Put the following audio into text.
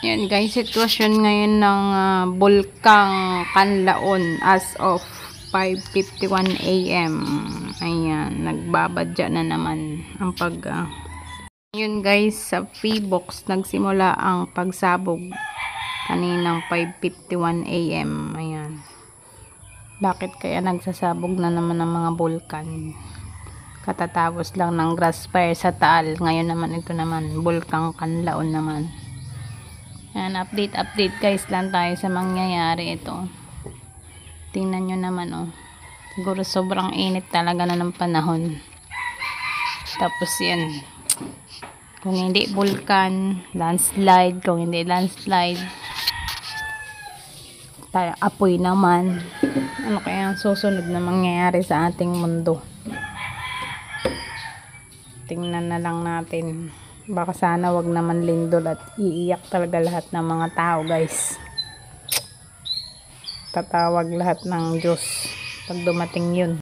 Yan guys, sitwasyon ngayon ng Bulkang Kanlaon as of 5:51 AM. Ayan, nagbabadya na naman ang yun guys, sa P-box nagsimula ang pagsabog kaninang 5:51 AM. Ayan. Bakit kaya nagsasabog na naman ang mga bulkan? Katatapos lang ng grass fire sa Taal. Ngayon naman ito naman, Bulkang Kanlaon naman. Ayan, update guys lang tayo sa mangyayari ito. Tingnan nyo naman oh. Siguro sobrang init talaga na ng panahon. Tapos yan. Kung hindi bulkan, landslide. Kung hindi landslide, tayo apoy naman. Ano kaya ang susunod na mangyayari sa ating mundo? Tingnan na lang natin. Baka sana wag naman lindol at iiyak talaga lahat ng mga tao guys. Tatawag lahat ng Diyos pag dumating yun.